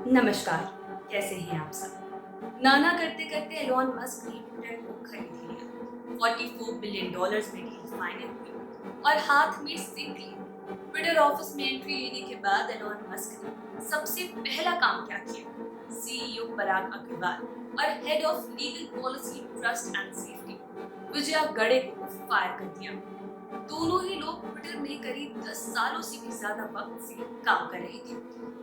नमस्कार, कैसे हैं आप सब? नाना करते करते एलॉन मस्क ने ट्विटर को खरीद लिया। $44 बिलियन में डील फाइनल हुई और हाथ में सिंक ली। ट्विटर ऑफिस में एंट्री लेने के बाद एलॉन मस्क ने सबसे पहला काम क्या किया? सीईओ पराग अग्रवाल और head of legal policy trust and safety Vijaya गड़े को फायर कर दिया। दोनों ही लोग ट्विटर में करीब 10 सालों से भी ज्यादा वक्त से काम कर रहे थे,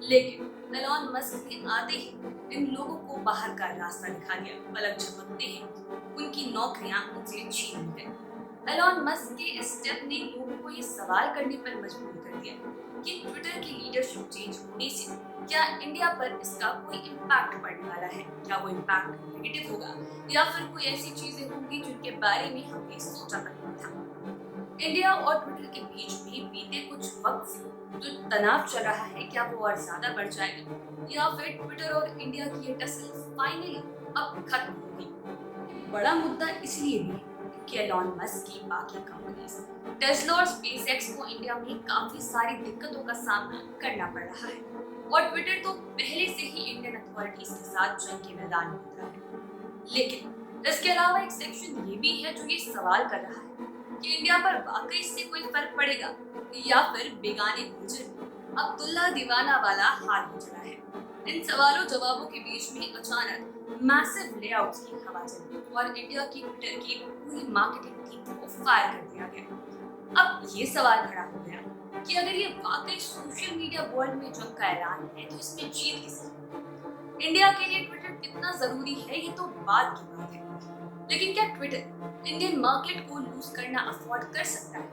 लेकिन एलॉन मस्क ने आते ही इन लोगों को बाहर का रास्ता दिखा दिया। पलक झपकते ही उनकी नौकरियां उनसे छीन ली गई। एलॉन मस्क के इस स्टेप ने लोगों को ये सवाल करने पर मजबूर कर दिया कि ट्विटर की लीडरशिप चेंज होने से क्या इंडिया पर इसका कोई इम्पैक्ट पड़ने वाला है? क्या वो इम्पैक्ट नेगेटिव होगा या फिर कोई ऐसी चीजें होंगी जिनके बारे में हमने सोचा तक नहीं था? इंडिया और ट्विटर के बीच में बीते कुछ वक्त से जो तनाव चल रहा है, क्या वो और ज्यादा बढ़ जाएगा या फिर ट्विटर और इंडिया की ये टसल फाइनली अब खत्म होगी? बड़ा मुद्दा इसलिए भी है क्योंकि एलॉन मस्क की बाकी कंपनीज टेस्ला और स्पेसएक्स को इंडिया में काफी सारी दिक्कतों का सामना करना पड़ रहा है और ट्विटर तो पहले से ही इंडियन अथॉरिटीज के साथ जंग के मैदान में उतरा है। लेकिन इसके अलावा एक सेक्शन ये भी है जो ये सवाल कर रहा है कि इंडिया पर वाकई इससे कोई फर्क पड़ेगा या फिर बेगाने भोजन में अब्दुल्ला दीवाना वाला हाल हो चला है। इन सवालों जवाबों के बीच में अचानक मैसिव लेआउट्स की हवा चली और इंडिया की ट्विटर की पूरी मार्केटिंग टीम को फायर कर दिया गया। अब ये सवाल खड़ा हो गया कि अगर ये वाकई सोशल मीडिया वर्ल्ड में जंग का ऐलान है तो इसमें जीत किसकी? इंडिया के लिए ट्विटर कितना जरूरी है ये तो बात की बात है, लेकिन क्या ट्विटर इंडियन मार्केट को लूज करना अफोर्ड कर सकता है?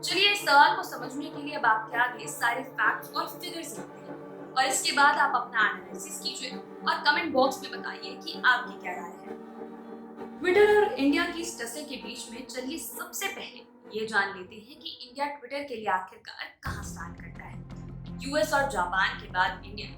चलिए इस सवाल को समझने के लिए अब आपके आगे सारे फैक्ट्स और फिगर्स रखते हैं और इसके बाद आप अपना एनालिसिस कीजिए और कमेंट बॉक्स में बताइए कि आपकी क्या राय है। ट्विटर और इंडिया की इस टसल के बीच में चलिए सबसे पहले ये जान लेते हैं कि इंडिया ट्विटर के लिए आखिरकार कहाँ स्टैंड करता है। यूएस और जापान के बाद इंडिया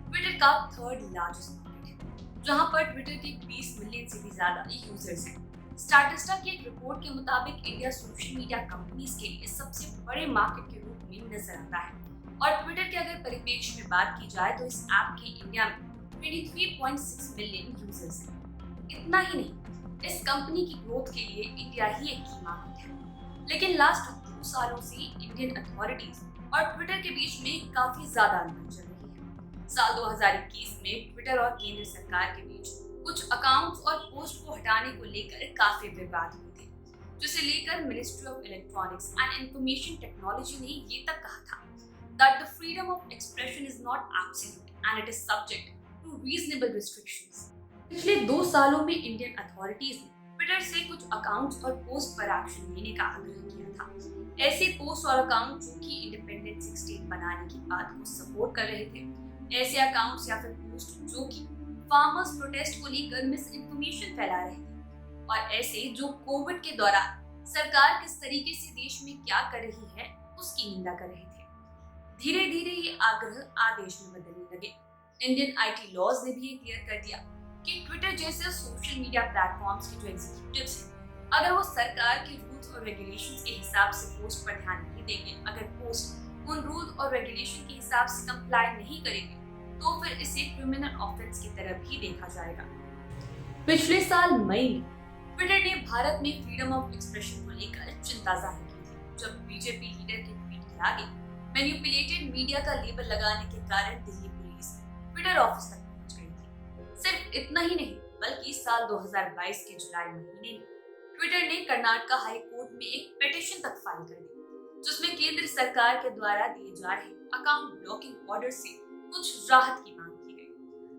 ट्विटर का थर्ड लार्जेस्ट मार्केट है, जहां पर ट्विटर के 20 मिलियन से भी ज्यादा यूजर्स हैं। स्टैटिस्टा की एक रिपोर्ट के मुताबिक इंडिया सोशल मीडिया कंपनीज के लिए सबसे बड़े मार्केट के रूप में नजर आता है और ट्विटर के अगर परिप्रेक्ष्य में बात की जाए तो इस ऐप के इंडिया में 23.6 मिलियन यूजर्स हैं। इतना ही नहीं, इस कंपनी की ग्रोथ के लिए इंडिया ही एक की मार्केट है। लेकिन लास्ट 2 सालों से इंडियन अथॉरिटीज और ट्विटर के बीच में काफी ज्यादा अंतर चल रही है। साल 2021 में ट्विटर और केंद्र सरकार के बीच कुछ अकाउंट्स और पोस्ट को हटाने को लेकर काफी विवाद हुए थे, जिसे लेकर ministry of electronics and information technology ने ये तक कहा था that the freedom of expression is not absolute and it is subject to reasonable restrictions। पिछले 2 सालों में इंडियन अथॉरिटीज ने ट्विटर से कुछ अकाउंट्स और पोस्ट पर एक्शन लेने का आग्रह किया था। ऐसे पोस्ट और अकाउंट जो कि इंडिपेंडेंट स्टेट बनाने की बात को सपोर्ट कर रहे थे, ऐसे अकाउंट्स या फिर पोस्ट जो कि फार्मर्स प्रोटेस्ट को लेकर मिस इन्फॉर्मेशन फैला रहे थे और ऐसे जो कोविड के दौरान सरकार किस तरीके से देश में क्या कर रही है उसकी निंदा कर रहे थे। धीरे धीरे ये आग्रह आदेश में बदलने लगे। इंडियन आईटी लॉज ने भी ये क्लियर कर दिया कि ट्विटर जैसे सोशल मीडिया प्लेटफॉर्म्स के जो एग्जीक्यूटिव्स हैं, अगर वो सरकार के रूल्स और रेगुलेशंस के हिसाब से पोस्ट पर ध्यान नहीं देंगे, अगर पोस्ट उन रूल और रेगुलेशन के हिसाब से कंप्लाई नहीं करेंगे, तो फिर इसे क्रिमिनल ऑफेंस की तरह भी देखा जाएगा। पिछले साल मई में ट्विटर ने भारत में फ्रीडम ऑफ एक्सप्रेशन को लेकर चिंता जाहिर की थी, जब बीजेपी लीडर के ट्वीट के आगे मैनिपुलेटेड मीडिया का लेबल लगाने के कारण दिल्ली पुलिस ट्विटर ऑफिस तक पहुंच गई थी। सिर्फ इतना ही नहीं, बल्कि साल 2022 के जुलाई महीने में ट्विटर ने कर्नाटक हाई कोर्ट में एक पिटीशन तक फाइल कर दी, जिसमें केंद्र सरकार के द्वारा दिए जा रहे अकाउंट ब्लॉकिंग ऑर्डर से कुछ राहत की मांग की गई।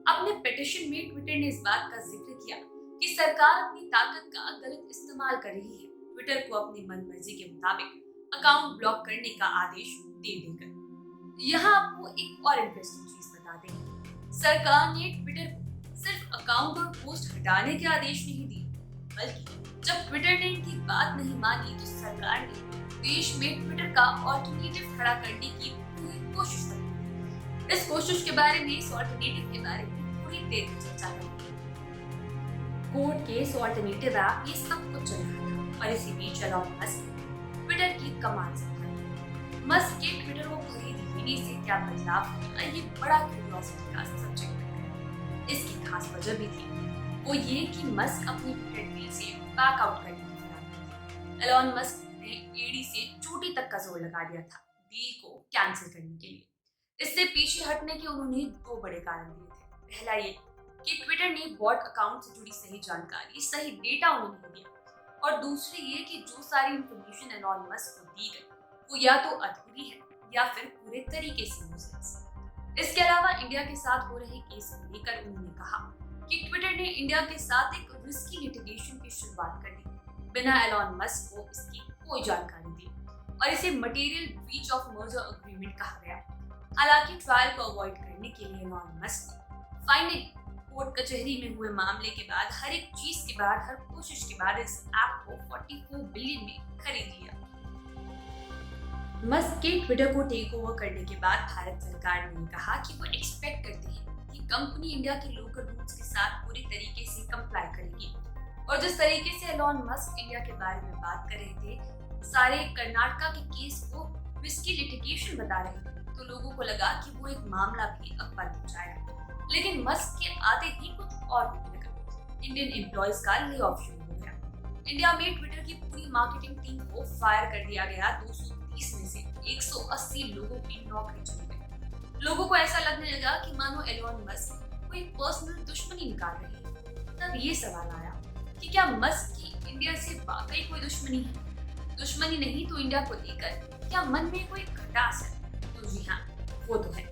अपने पिटीशन में ट्विटर ने इस बात का जिक्र किया कि सरकार अपनी ताकत का गलत इस्तेमाल कर रही है, ट्विटर को अपनी मनमर्जी के मुताबिक अकाउंट ब्लॉक करने का आदेश दे देकर। यहाँ आपको एक और इंटरेस्टिंग चीज बता दें, सरकार ने ट्विटर को सिर्फ अकाउंट और पोस्ट हटाने के आदेश नहीं दिए, बल्कि जब ट्विटर ने इनकी बात नहीं मानी तो सरकार ने देश में ट्विटर का ऑल्टरनेटिव खड़ा करने की पूरी कोशिश की। इस कोशिश के बारे में, इस ऑल्टरनेटिव के बारे में थोड़ी देर में चर्चा करेंगे। कोर्ट केस, ऑल्टरनेटिव ऐप, ये सब कुछ चल रहा था और इसी बीच एलॉन मस्क ट्विटर की कमान संभाली। मस्क के ट्विटर को खरीदने से क्या बदलाव हुआ, ये बड़ा क्यूरियोसिटी का सब्जेक्ट वजह भी थी, वो ये कि मस्क अपनी ट्विटर डील से बैक आउट करने की फिराक में थे। एलॉन मस्क ने एड़ी से चोटी तक का जोर लगा दिया था डील को कैंसिल करने के लिए। इससे पीछे हटने के उन्होंने दो बड़े कारण दिए थे। पहला ये कि ट्विटर ने बॉट अकाउंट से जुड़ी सही जानकारी, सही डेटा उन्हें नहीं दिया, और दूसरी ये कि जो सारी इंफॉर्मेशन एलॉन मस्क को दी गई वो या तो अधूरी है या फिर पूरे तरीके से यूजलेस। इसके अलावा इंडिया के साथ हो रहे केस को लेकर उन्होंने कहा कि ट्विटर ने इंडिया के साथ एक रिस्की लिटिगेशन की शुरुआत कर दी बिना एलॉन मस्क को इसकी कोई जानकारी दी, और इसे material breach of merger agreement कहा गया। हालांकि ट्रायल को अवॉइड करने के लिए एलॉन मस्क ने फाइनली कोर्ट कचहरी में हुए मामले के बाद, हर एक चीज के बाद, हर कोशिश के बाद इस ऐप को 44 बिलियन में खरीद लिया। मस्क के ट्विटर को टेक ओवर करने के बाद भारत सरकार ने कहा कि वो एक्सपेक्ट करते हैं कि कंपनी इंडिया के लोकल रूल्स के साथ पूरी तरीके से कंप्लाई करेगी। और जिस तरीके से एलॉन मस्क इंडिया के बारे में बात कर रहे थे, सारे कर्नाटका के केस को रिस्की लिटिगेशन बता रहे थे, तो लोगों को लगा कि वो एक मामला भी अब बंद हो जाएगा। लेकिन मस्क के आते ही कुछ और होने लगा। इंडियन एम्प्लॉयज का ले ऑफ शुरू हो गया। इंडिया में ट्विटर की पूरी मार्केटिंग टीम को फायर कर दिया गया। 230 में से 180 लोगों की नौकरी चली गई। लोगों को ऐसा लगने लगा कि मानो एलॉन मस्क कोई पर्सनल दुश्मनी निकाल रही है। तब ये सवाल आया कि क्या मस्क की इंडिया से वाकई कोई दुश्मनी है? दुश्मनी नहीं तो इंडिया को लेकर क्या मन में कोई खटास है? तो जी हाँ, वो तो है।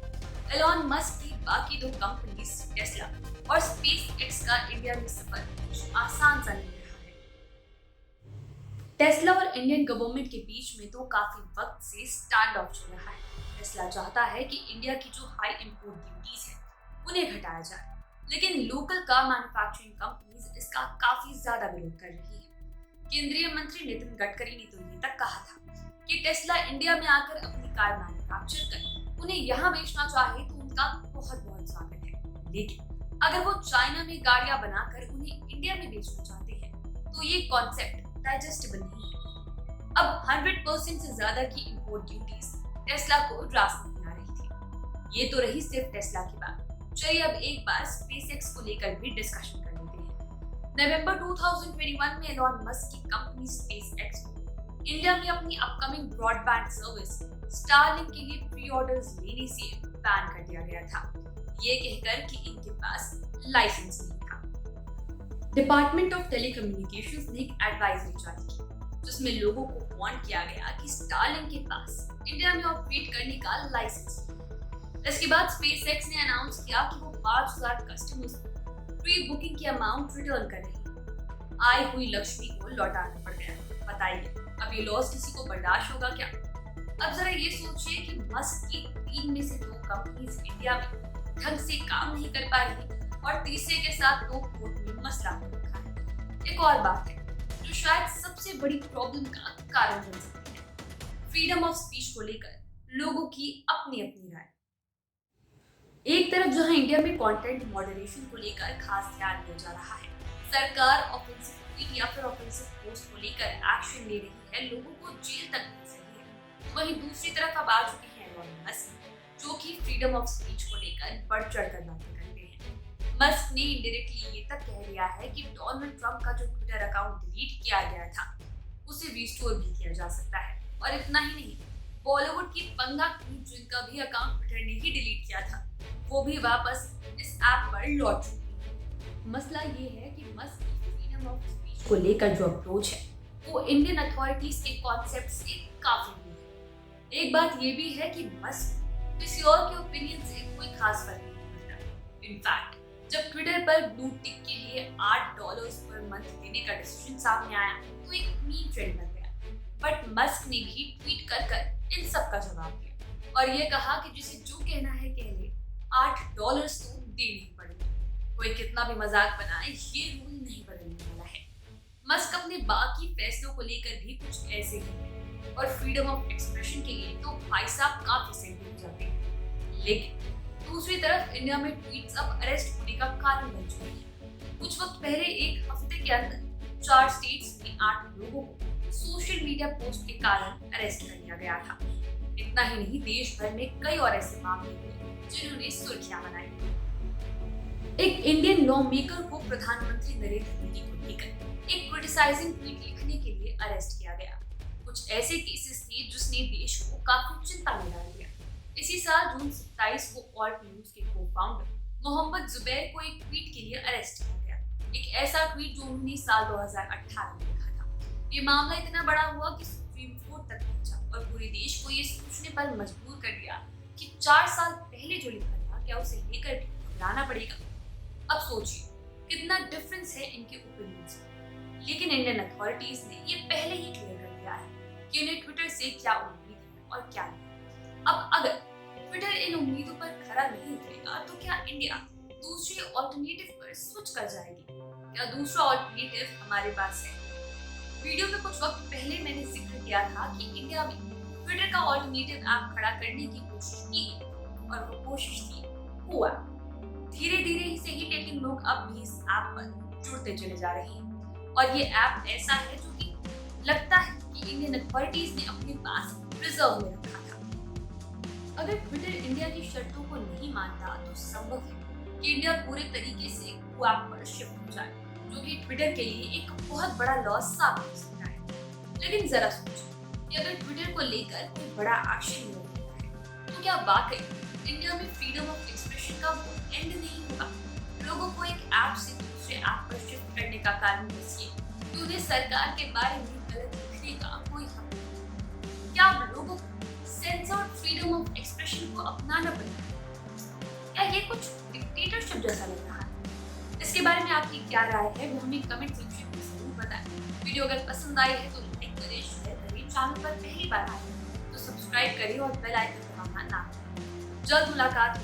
एलॉन मस्क की बाकी दो कंपनीज टेस्ला और स्पेसएक्स का इंडिया में सफर कुछ आसान सा नहीं रहा है। टेस्ला और इंडियन गवर्नमेंट के बीच में तो काफी वक्त से स्टैंड ऑफ चल रहा है। टेस्ला चाहता है कि इंडिया की जो हाई इंपोर्ट ड्यूटीज है उन्हें घटाया जाए, लेकिन लोकल कार मैन्युफैक्चरिंग कंपनीज इसका काफी ज्यादा विरोध कर रही है। केंद्रीय मंत्री नितिन गडकरी ने तो ये तक कहा था कि टेस्ला इंडिया में आकर अपनी कार मैन्युफैक्चर कर उन्हें यहाँ बेचना चाहे तो उनका बहुत बहुत स्वागत है, लेकिन अगर वो चाइना में गाड़ियां बनाकर उन्हें इंडिया में बेचना चाहते हैं तो ये कॉन्सेप्ट डाइजेस्टेबल नहीं है। अब 100% से ज्यादा की इंपोर्ट ड्यूटीज टेस्ला को रास नहीं आ रही थी। ये तो रही सिर्फ टेस्ला की बात। चलिए अब एक बार स्पेसएक्स को लेकर भी डिस्कशन कर लेते हैं। नवंबर 2021 में एलॉन मस्क की कंपनी स्पेसएक्स को इंडिया में अपनी अपकमिंग ब्रॉडबैंड सर्विस स्टारलिंक के लिए प्री ऑर्डर्स लेने से बैन कर दिया गया था, ये कहकर कि इनके पास लाइसेंस नहीं था। डिपार्टमेंट ऑफ टेलीकम्युनिकेशंस ने एक एडवाइजरी जारी की जिसमें लोगों को वार्न किया गया कि स्टारलिंक के पास इंडिया में ऑपरेट करने का लाइसेंस है। इसके बाद स्पेसएक्स ने अनाउंस किया कि वो 5000 कस्टमर्स को प्री बुकिंग की अमाउंट रिटर्न कर रही है। आई हुई लक्ष्मी को लौटाना पड़ गया। बताइए अब ये लॉस किसी को बर्दाश्त होगा क्या? अब जरा ये सोचिए कि मस्क की 3 में से 2 कंपनीज इंडिया में ढंग से काम नहीं कर पा रही और तीसरे के साथ 2 कोर्ट में मसला हो रखा है। एक और बात है जो शायद सबसे बड़ी प्रॉब्लम का कारण बन सकती है, फ्रीडम ऑफ स्पीच को लेकर लोगों की अपनी अपनी राय। एक तरफ जहां इंडिया में कंटेंट मॉडरेशन को लेकर खास ध्यान दिया जा रहा है, सरकार ऑफेंसिव ट्वीट या फिर ऑफेंसिव पोस्ट को लेकर एक्शन ले रही है, लोगों को जेल तक भेज रही है, वहीं दूसरी तरफ अब आ चुके हैं एलॉन मस्क जो कि फ्रीडम ऑफ स्पीच को लेकर बढ़ चढ़कर बातें करते हैं। मस्क ने इंडायरेक्टली ये तक कह दिया है कि डोनाल्ड ट्रंप का जो ट्विटर अकाउंट डिलीट किया गया था उसे रिस्टोर भी किया जा सकता है। और इतना ही नहीं, बॉलीवुड की पंगा क्वीन जिनका भी अकाउंट ट्विटर ने ही डिलीट किया था वो भी वापस इस ऐप पर लौट चुकी है। मसला ये है कि मस्क की फ्रीडम ऑफ स्पीच को लेकर जो अप्रोच है वो इंडियन अथॉरिटीज के कॉन्सेप्ट से काफी दूर है। एक बात ये भी है कि मस्क किसी और के ओपिनियन से कोई खास फर्क नहीं पड़ता। इनफैक्ट जब ट्विटर पर ब्लू टिक के लिए $8 पर मंथ देने का डिसीजन सामने आया तो एक मीम ट्रेंड बन गया, बट मस्क ने भी ट्वीट कर इन सब का जवाब दिया और ये कहा कि जिसे जो कहना है कह ले, $8 तो देने ही पड़ेंगे। कोई कितना भी मजाक बनाए ये रूल नहीं बदलने वाला है। मस्क अपने बाकी फैसलों को लेकर भी कुछ ऐसे ही है और फ्रीडम ऑफ एक्सप्रेशन के लिए तो भाई साहब काफी सही हो जाते हैं, लेकिन दूसरी तरफ इंडिया में ट्वीट्स अब अरेस्ट होने का कारण बन चुके हैं। कुछ वक्त पहले एक हफ्ते के अंदर 4 स्टेट्स में 8 लोगों को सोशल मीडिया पोस्ट के कारण अरेस्ट कर लिया गया था। इतना ही नहीं, देश भर में कई और ऐसे मामले हुए जिन्होंने सुर्खियां बनाई। एक इंडियन लॉ मेकर को प्रधानमंत्री नरेंद्र मोदी को लेकर एक क्रिटिसाइजिंग ट्वीट लिखने के लिए अरेस्ट किया गया। कुछ ऐसे केसेस थे जिसने देश को काफी चिंता में डाल दिया। इसी साल जून 27 को ऑल्ट न्यूज के को फाउंडर मोहम्मद जुबैर को एक ट्वीट के लिए अरेस्ट किया गया। एक ऐसा ट्वीट जो उन्होंने साल 2018 में लिखा था। ये मामला इतना बड़ा हुआ कि सुप्रीम कोर्ट तक पहुंचा और पूरे देश को ये सोचने पर मजबूर कर दिया कि 4 साल पहले जो लिखा था क्या उसे लेकर घबराना पड़ेगा। अब सोचिए कितना डिफरेंस है इनके ओपिनियंस में। लेकिन इंडियन अथॉरिटीज ने ये पहले ही क्लियर कर दिया है कि उन्हें ट्विटर से क्या उम्मीद है और क्या नहीं। अब अगर ट्विटर इन उम्मीदों पर खरा नहीं उतरेगा तो क्या इंडिया दूसरे ऑल्टरनेटिव पर स्विच कर जाएगी? क्या दूसरा ऑल्टरनेटिव हमारे पास है? वीडियो में कुछ वक्त पहले मैंने जिक्र किया था कि इंडिया में ट्विटर का ऑल्टरनेटिव ऐप खड़ा करने की कोशिश की और वो कोशिश थी हुआ। धीरे धीरे ही सही लेकिन लोग अब भी इस ऐप पर जुड़ते चले जा रहे हैं और ये ऐप ऐसा है जो कि लगता है कि इंडियन अथॉरिटीज ने अपने पास रिजर्व में रखा था। अगर ट्विटर इंडिया की शर्तों को नहीं मानता तो संभव है कि इंडिया पूरे तरीके से ऐप पर शिफ्ट हो जाए, जो कि ट्विटर के लिए एक बहुत बड़ा लॉस साबित हो सकता है। लेकिन जरा सोचिए कि अगर ट्विटर को लेकर कोई बड़ा एक्शन नहीं होता है तो क्या वाकई इंडिया में फ्रीडम ऑफ एक्सप्रेशन का वो एंड नहीं होगा? लोगों को एक ऐप से दूसरे ऐप पर शिफ्ट करने का कारण बस ये कि उन्हें सरकार के बारे में गलत लिखने का कोई हक नहीं। क्या लोगों को सेंसर्ड फ्रीडम ऑफ एक्सप्रेशन को अपनाना पड़ेगा? क्या ये कुछ डिक्टेटरशिप जैसा लग रहा है? इसके बारे में आपकी क्या राय है वो हमें कमेंट सेक्शन में जरूर बताएं। वीडियो अगर पसंद आई है तो लाइक करें, शेयर करें। चैनल पर पहली बार आए तो सब्सक्राइब करें और बेल आइकन दबाना ना भूलें। जल्द मुलाकात